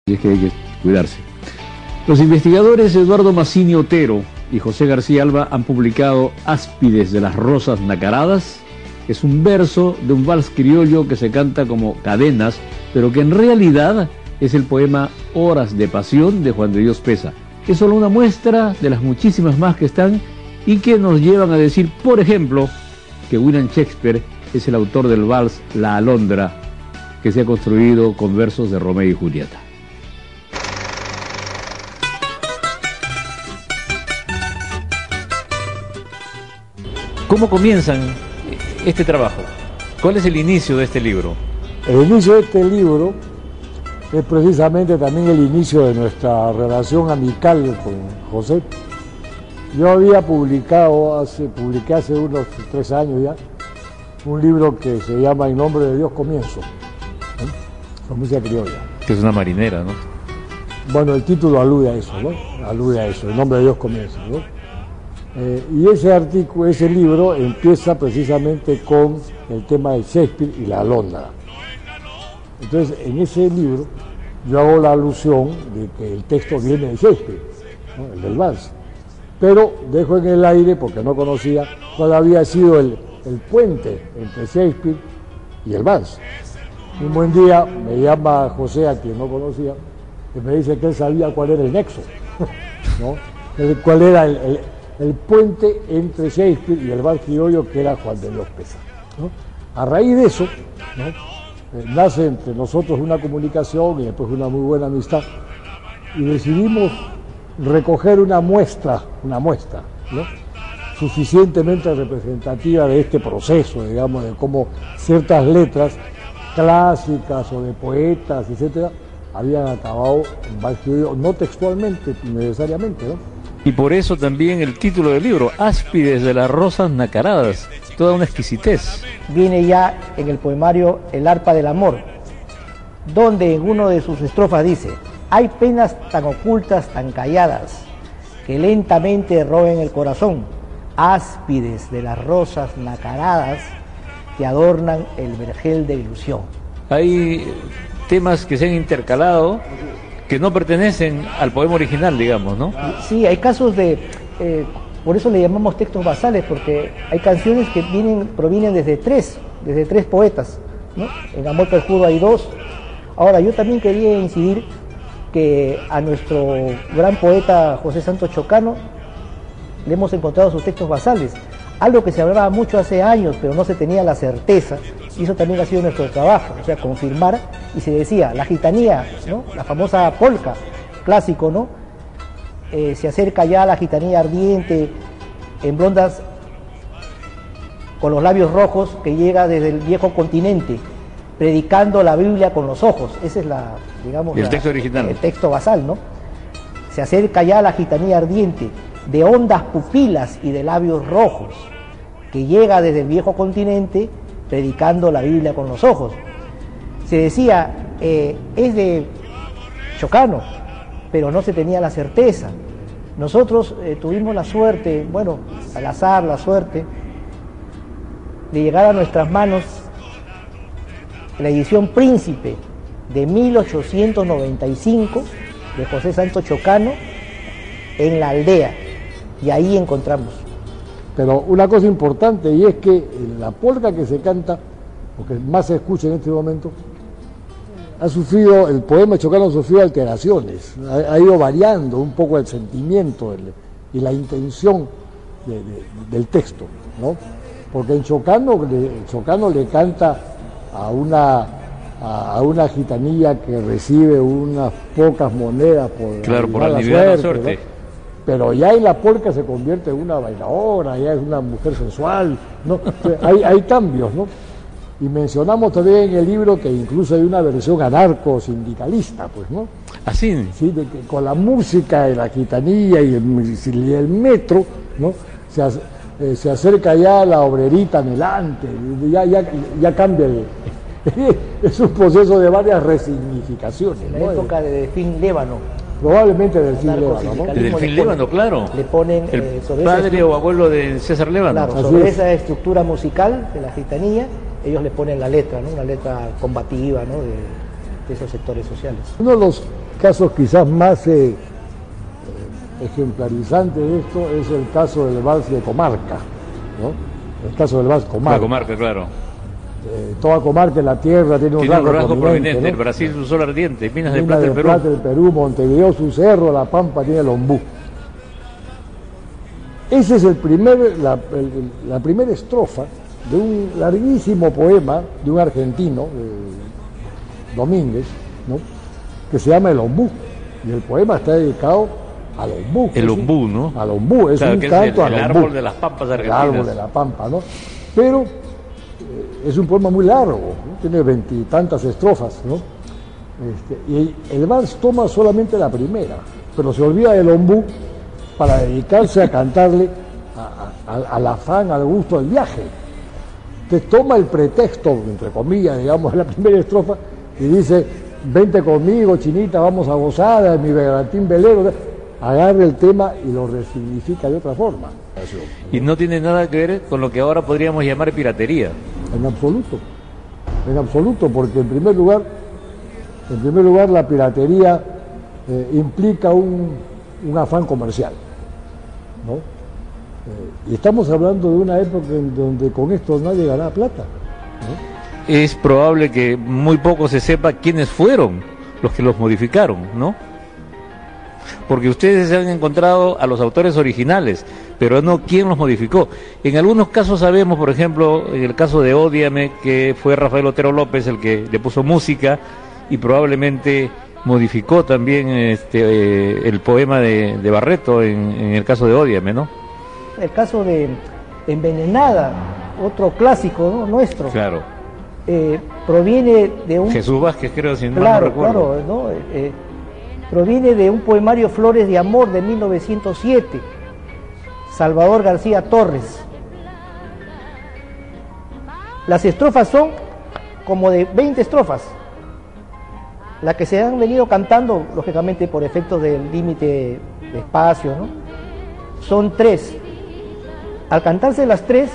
Y es que hay que cuidarse. Los investigadores Eduardo Mazzini Otero y José García Alba han publicado Áspides de las Rosas Nacaradas. Es un verso de un vals criollo que se canta como cadenas, pero que en realidad es el poema Horas de Pasión de Juan de Dios Peza. Es solo una muestra de las muchísimas más que están y que nos llevan a decir, por ejemplo, que William Shakespeare es el autor del vals La Alondra, que se ha construido con versos de Romeo y Julieta. ¿Cómo comienzan este trabajo? ¿Cuál es el inicio de este libro? El inicio de este libro es precisamente también el inicio de nuestra relación amical con José. Yo había publiqué hace unos 3 años ya, un libro que se llama En Nombre de Dios Comienzo, con música criolla. Que es una marinera, ¿no? Bueno, el título alude a eso, ¿no? Alude a eso, En Nombre de Dios Comienzo, ¿no? Y ese libro empieza precisamente con el tema de Shakespeare y la Alondra. Entonces, en ese libro yo hago la alusión de que el texto viene de Shakespeare, ¿no? El del vals. Pero dejo en el aire, porque no conocía cuál había sido el puente entre Shakespeare y el vals. Un buen día me llama José, a quien no conocía, y me dice que él sabía cuál era el nexo, ¿no? Cuál era el puente entre Shakespeare y el vals criollo, que era Juan de Dios Peza, ¿no? A raíz de eso, ¿no? Nace entre nosotros una comunicación y después una muy buena amistad, y decidimos recoger una muestra, ¿no? Suficientemente representativa de este proceso, digamos, de cómo ciertas letras clásicas o de poetas, etcétera, habían acabado en vals criollo, no textualmente necesariamente, ¿no? Y por eso también el título del libro, Áspides de las Rosas Nacaradas, toda una exquisitez. Viene ya en el poemario El Arpa del Amor, donde en una de sus estrofas dice: hay penas tan ocultas, tan calladas, que lentamente roen el corazón, áspides de las rosas nacaradas, que adornan el vergel de ilusión. Hay temas que se han intercalado que no pertenecen al poema original, digamos, ¿no? Sí, hay casos de... por eso le llamamos textos basales, porque hay canciones que provienen desde tres poetas, ¿no? En Amor Perjudo hay 2. Ahora, yo también quería incidir que a nuestro gran poeta José Santos Chocano le hemos encontrado sus textos basales, algo que se hablaba mucho hace años, pero no se tenía la certeza, y eso también ha sido nuestro trabajo, o sea, confirmar, y se decía, la gitanía, ¿no? La famosa polca, clásico, ¿no? Se acerca ya la gitanía ardiente, en blondas, con los labios rojos, que llega desde el viejo continente, predicando la Biblia con los ojos. Ese es el texto original. El texto basal, ¿no? Se acerca ya la gitanía ardiente, de hondas pupilas y de labios rojos, que llega desde el viejo continente, predicando la Biblia con los ojos. Se decía, es de Chocano, pero no se tenía la certeza. Nosotros tuvimos la suerte, bueno, al azar, la suerte, de llegar a nuestras manos la edición Príncipe de 1895 de José Santos Chocano en La Aldea, y ahí encontramos. Pero una cosa importante, y es que la polca que se canta, o que más se escucha en este momento, el poema chocano ha sufrido alteraciones, ha ido variando un poco el sentimiento y la intención del texto, ¿no? Porque en Chocano le canta a una gitanilla que recibe unas pocas monedas por la suerte. ¿no? Pero ya en la polca se convierte en una bailadora, ya es una mujer sensual, ¿no? Hay cambios, ¿no? Y mencionamos también en el libro que incluso hay una versión anarco-sindicalista, pues, ¿no? Así. Sí, con la música de la gitanilla y el metro, ¿no? Se acerca ya la obrerita anhelante, ya cambia es un proceso de varias resignificaciones. En la época de Delfín Lévano. Probablemente Delfín Lévano, ¿no? De Delfín Lévano, claro. Le ponen el padre o abuelo de César Lévano. Claro, sobre esa estructura musical de la gitanía, ellos le ponen la letra, ¿no? Una letra combativa, ¿no? De esos sectores sociales. Uno de los casos quizás más ejemplarizantes de esto es el caso del vals de Comarca, ¿no? El caso del vals Comarca. La Comarca, claro. Toda Comarca en la tierra tiene un rasgo prominente, ¿no? El Brasil, su sol ardiente, Minas del Plata del Perú, Montevideo, su cerro, La Pampa tiene el ombú. Esa es la primera estrofa de un larguísimo poema de un argentino, Domínguez, ¿no? Que se llama El Ombú. Y el poema está dedicado al ombú. El ombú, ¿no? Al ombú, es un canto al ombú. El árbol de las pampas argentinas. El árbol de la pampa, ¿no? Pero es un poema muy largo, ¿no? Tiene 20 y tantas estrofas, ¿no? Y el vals toma solamente la primera, pero se olvida del ombú para dedicarse a cantarle al afán, al gusto del viaje. Entonces toma el pretexto, entre comillas, digamos, de la primera estrofa y dice: vente conmigo, chinita, vamos a gozar, en mi bergantín velero. Agarra el tema y lo resignifica de otra forma. Y no tiene nada que ver con lo que ahora podríamos llamar piratería. En absoluto, porque en primer lugar la piratería implica un afán comercial, ¿no? Y estamos hablando de una época en donde con esto nadie ganaba plata, ¿no? Es probable que muy poco se sepa quiénes fueron los que los modificaron, ¿no? Porque ustedes se han encontrado a los autores originales, pero no quién los modificó. En algunos casos sabemos, por ejemplo, en el caso de Ódiame, que fue Rafael Otero López el que le puso música y probablemente modificó también el poema de Barreto en el caso de Ódiame, ¿no? El caso de Envenenada, otro clásico, ¿no? Nuestro. Claro. Proviene de un... Jesús Vázquez, creo, si no Claro, recuerdo. claro, ¿no? Proviene de un poemario Flores de Amor de 1907, Salvador García Torres. Las estrofas son como de 20 estrofas, las que se han venido cantando, lógicamente por efectos del límite de espacio, ¿no? Son 3. Al cantarse las 3,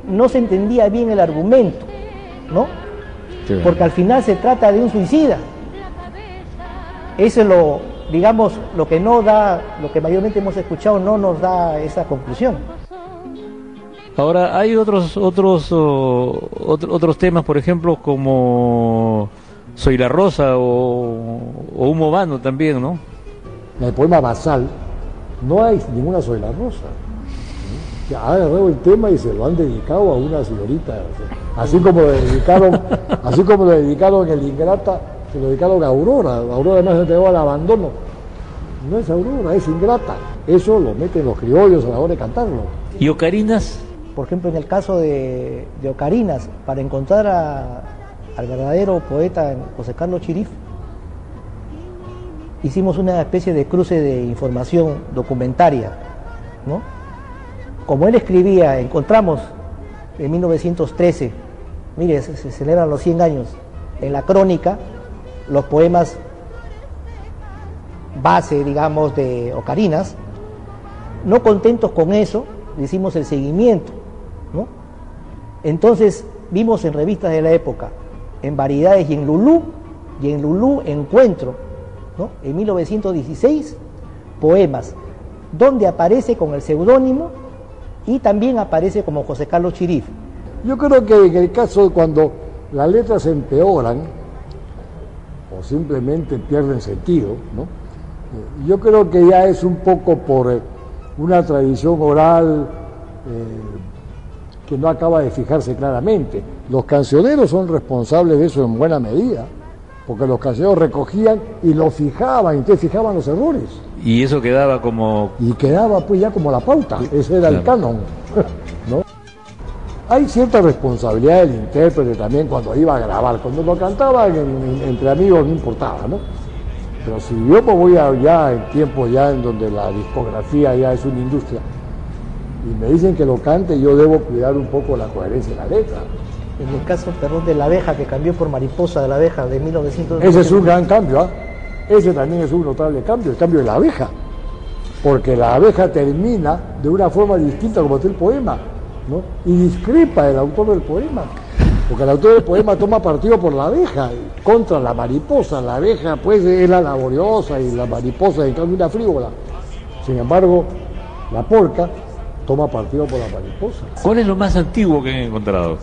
no se entendía bien el argumento, ¿no? Sí. Porque al final se trata de un suicida. Eso es lo que no da, lo que mayormente hemos escuchado no nos da esa conclusión. Ahora, hay otros temas, por ejemplo, como Soy la Rosa o Humo Vano también, ¿no? En el poema Basal no hay ninguna Soy la Rosa. Ha agarrado el tema y se lo han dedicado a una señorita. Así como lo dedicaron en el Ingrata, se lo dedicaron a Aurora. Aurora además se entregó al abandono. No es Aurora, es Ingrata. Eso lo meten los criollos a la hora de cantarlo. ¿Y Ocarinas? Por ejemplo, en el caso de Ocarinas, para encontrar al verdadero poeta José Carlos Chirif, hicimos una especie de cruce de información documentaria, ¿no? Como él escribía, encontramos en 1913, mire, se celebran los 100 años, en la crónica, los poemas base, digamos, de Ocarinas. No contentos con eso, hicimos el seguimiento, ¿no? Entonces vimos en revistas de la época, en Variedades y en Lulú Encuentro, ¿no? En 1916, poemas donde aparece con el seudónimo y también aparece como José Carlos Chirif. Yo creo que en el caso de cuando las letras empeoran o simplemente pierden sentido, ¿no? Yo creo que ya es un poco por una tradición oral que no acaba de fijarse claramente. Los cancioneros son responsables de eso en buena medida, porque los cancioneros recogían y lo fijaban, y entonces fijaban los errores. Y eso quedaba como... Y quedaba pues ya como la pauta, ese era el canon, ¿no? Hay cierta responsabilidad del intérprete también cuando iba a grabar, cuando lo cantaban entre amigos no importaba, ¿no? Pero si yo me voy ya en tiempos ya en donde la discografía ya es una industria y me dicen que lo cante, yo debo cuidar un poco la coherencia de la letra. En el caso, perdón, de La Abeja, que cambió por Mariposa de la Abeja de 1900. Ese es un gran cambio, ¿ah? Ese también es un notable cambio, el cambio de La Abeja, porque La Abeja termina de una forma distinta como está el poema, ¿no? Y discrepa el autor del poema. Porque el autor del poema toma partido por la abeja, contra la mariposa. La abeja, pues, es la laboriosa y la mariposa, en cambio, una frívola. Sin embargo, la polca toma partido por la mariposa. ¿Cuál es lo más antiguo que han encontrado?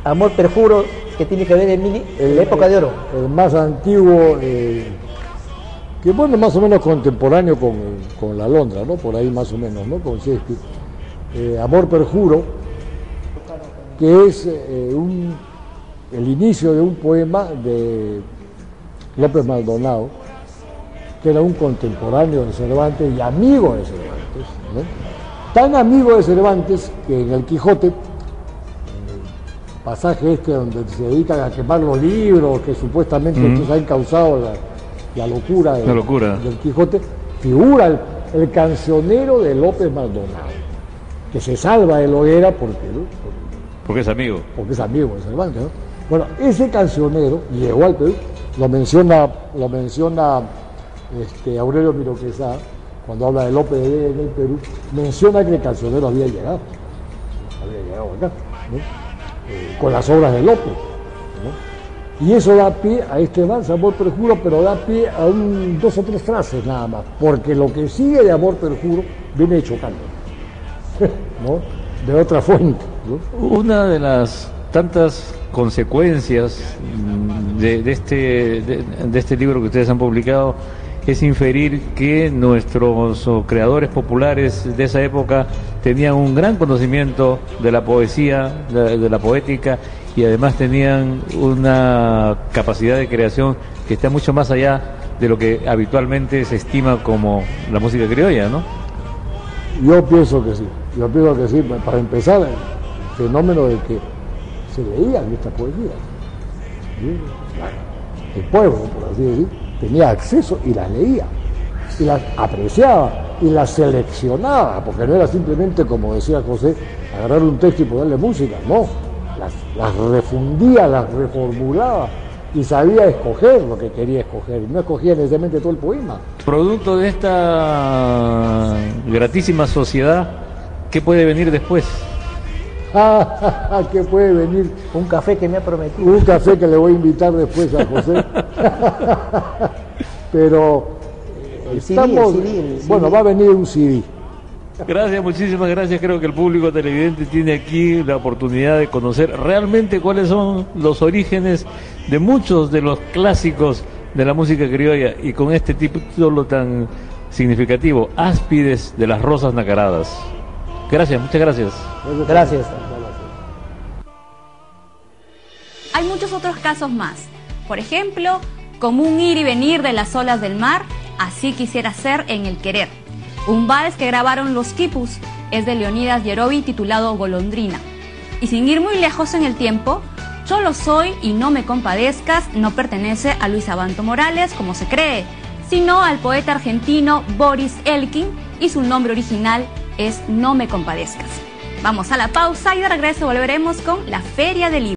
Amor perjuro, que tiene que ver en la época de oro. El más antiguo, que bueno, más o menos contemporáneo con la Alondra, ¿no? Por ahí más o menos, ¿no? Con Shakespeare. Amor perjuro, que es el inicio de un poema de López Maldonado, que era un contemporáneo de Cervantes y amigo de Cervantes, ¿no? Tan amigo de Cervantes que en el Quijote, pasaje donde se dedican a quemar los libros, que supuestamente entonces han causado la locura del Quijote, figura el cancionero de López Maldonado, que se salva de la hoguera porque es amigo. Porque es amigo de Cervantes, ¿no? Bueno, ese cancionero llegó al Perú, lo menciona Aurelio Miro Quesada, cuando habla de Lope de Vega en el Perú, menciona que el cancionero había llegado acá, ¿no? Con las obras de Lope, ¿no? Y eso da pie a este vals, Amor perjuro, pero da pie a 2 o 3 frases nada más, porque lo que sigue de Amor perjuro viene chocando, ¿no? De otra fuente, ¿no? Una de las tantas consecuencias de este libro que ustedes han publicado es inferir que nuestros creadores populares de esa época tenían un gran conocimiento de la poesía, de la poética, y además tenían una capacidad de creación que está mucho más allá de lo que habitualmente se estima como la música criolla, ¿no? Yo pienso que sí. Para empezar, el fenómeno de que se leían estas poesías, ¿sí? El pueblo, por así decir, tenía acceso y las leía, y las apreciaba, y las seleccionaba, porque no era simplemente, como decía José, agarrar un texto y ponerle música, no, las refundía, las reformulaba, y sabía escoger lo que quería escoger, y no escogía necesariamente todo el poema. Producto de esta gratísima sociedad, ¿qué puede venir después? ¿Qué puede venir? Un café que me ha prometido. Un café que le voy a invitar después a José. Pero estamos... Bueno, va a venir un CD. Gracias, muchísimas gracias. Creo que el público televidente tiene aquí la oportunidad de conocer realmente cuáles son los orígenes de muchos de los clásicos de la música criolla, y con este título tan significativo, Áspides de las Rosas Nacaradas. Gracias, muchas gracias. Gracias. Hay muchos otros casos más. Por ejemplo, como un ir y venir de las olas del mar, así quisiera ser en el querer. Un vals que grabaron los Quipus, es de Leonidas Yerovi, titulado Golondrina. Y sin ir muy lejos en el tiempo, Yo lo soy y no me compadezcas no pertenece a Luis Abanto Morales, como se cree, sino al poeta argentino Boris Elkin, y su nombre original es No me compadezcas. Vamos a la pausa y de regreso volveremos con la Feria del Libro.